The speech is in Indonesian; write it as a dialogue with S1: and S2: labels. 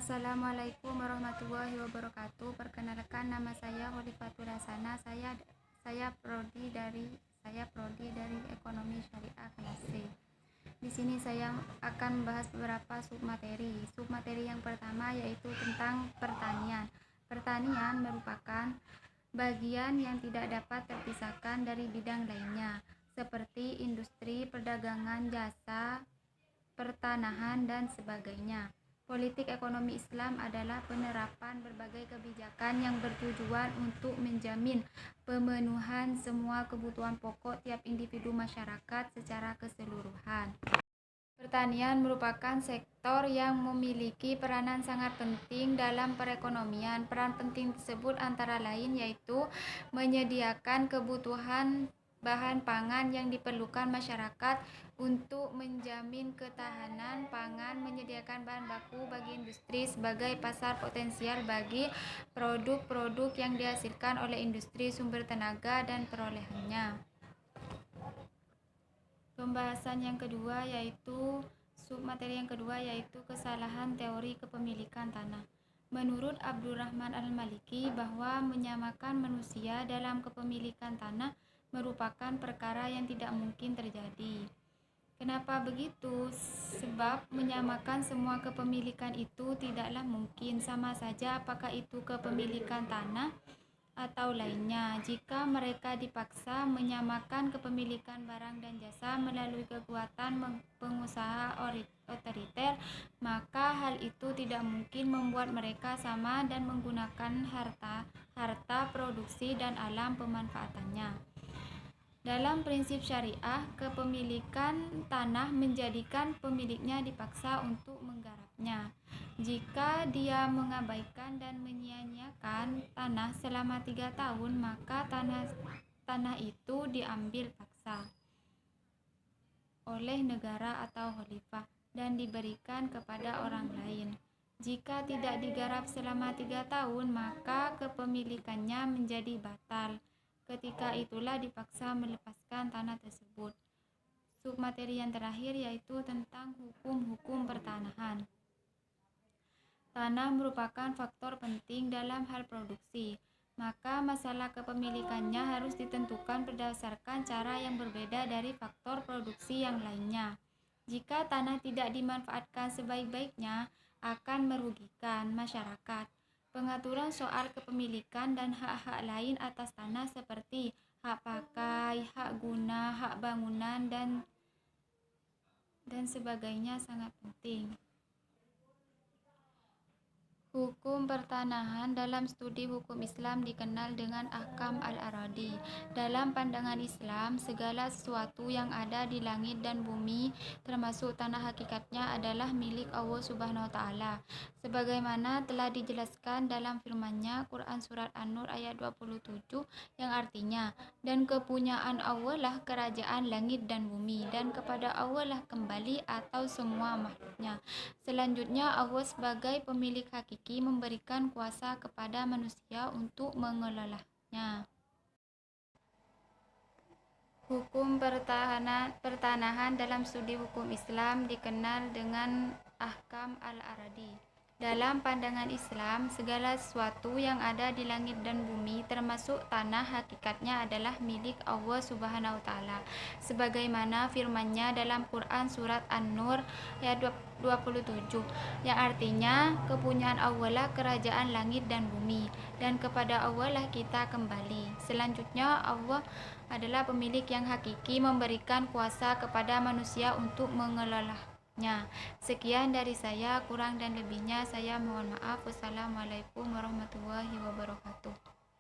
S1: Assalamualaikum warahmatullahi wabarakatuh. Perkenalkan, nama saya Khalifatul Hasanah. Saya prodi dari Ekonomi Syariah kelas C. Di sini saya akan membahas beberapa submateri. Submateri yang pertama yaitu tentang pertanian. Pertanian merupakan bagian yang tidak dapat terpisahkan dari bidang lainnya, seperti industri, perdagangan, jasa, pertanahan, dan sebagainya. Politik ekonomi Islam adalah penerapan berbagai kebijakan yang bertujuan untuk menjamin pemenuhan semua kebutuhan pokok tiap individu masyarakat secara keseluruhan. Pertanian merupakan sektor yang memiliki peranan sangat penting dalam perekonomian. Peran penting tersebut antara lain yaitu menyediakan kebutuhan bahan pangan yang diperlukan masyarakat untuk menjamin ketahanan pangan, menyediakan bahan baku bagi industri sebagai pasar potensial bagi produk-produk yang dihasilkan oleh industri, sumber tenaga, dan perolehannya. Pembahasan yang kedua yaitu submateri yang kedua yaitu kesalahan teori kepemilikan tanah. Menurut Abdurrahman Al-Maliki bahwa menyamakan manusia dalam kepemilikan tanah merupakan perkara yang tidak mungkin terjadi. Kenapa begitu? Sebab menyamakan semua kepemilikan itu tidaklah mungkin, sama saja apakah itu kepemilikan tanah atau lainnya. Jika mereka dipaksa menyamakan kepemilikan barang dan jasa melalui kekuatan pengusaha otoriter, maka hal itu tidak mungkin membuat mereka sama dan menggunakan harta produksi dan alam pemanfaatannya. Dalam prinsip syariah, kepemilikan tanah menjadikan pemiliknya dipaksa untuk menggarapnya. Jika dia mengabaikan dan menyia-nyiakan tanah selama 3 tahun, maka tanah itu diambil paksa oleh negara atau khalifah dan diberikan kepada orang lain. Jika tidak digarap selama 3 tahun, maka kepemilikannya menjadi batal. Ketika itulah dipaksa melepaskan tanah tersebut. Submateri yang terakhir yaitu tentang hukum-hukum pertanahan. Tanah merupakan faktor penting dalam hal produksi, maka masalah kepemilikannya harus ditentukan berdasarkan cara yang berbeda dari faktor produksi yang lainnya. Jika tanah tidak dimanfaatkan sebaik-baiknya, akan merugikan masyarakat. Pengaturan soal kepemilikan dan hak-hak lain atas tanah seperti hak pakai, hak guna, hak bangunan, dan sebagainya sangat penting. Hukum pertanahan dalam studi hukum Islam dikenal dengan ahkam al-aradi. Dalam pandangan Islam, segala sesuatu yang ada di langit dan bumi, termasuk tanah hakikatnya adalah milik Allah Subhanahu wa Ta'ala. Sebagaimana telah dijelaskan dalam firman-Nya Quran Surat An-Nur ayat 27 yang artinya, dan kepunyaan Allah lah kerajaan langit dan bumi, dan kepada Allah lah kembali atau semua makhluknya. Selanjutnya, Allah sebagai pemilik hakiki memberikan kuasa kepada manusia untuk mengelolanya. Hukum pertanahan dalam studi hukum Islam dikenal dengan ahkam al-aradi. Dalam pandangan Islam, segala sesuatu yang ada di langit dan bumi termasuk tanah hakikatnya adalah milik Allah Subhanahu wa Ta'ala. Sebagaimana firman-Nya dalam Quran Surat An-Nur ayat 27 yang artinya kepunyaan Allah lah kerajaan langit dan bumi, dan kepada Allah lah kita kembali. Selanjutnya, Allah adalah pemilik yang hakiki memberikan kuasa kepada manusia untuk mengelolanya. Sekian dari saya, kurang dan lebihnya saya mohon maaf. Wassalamualaikum warahmatullahi wabarakatuh.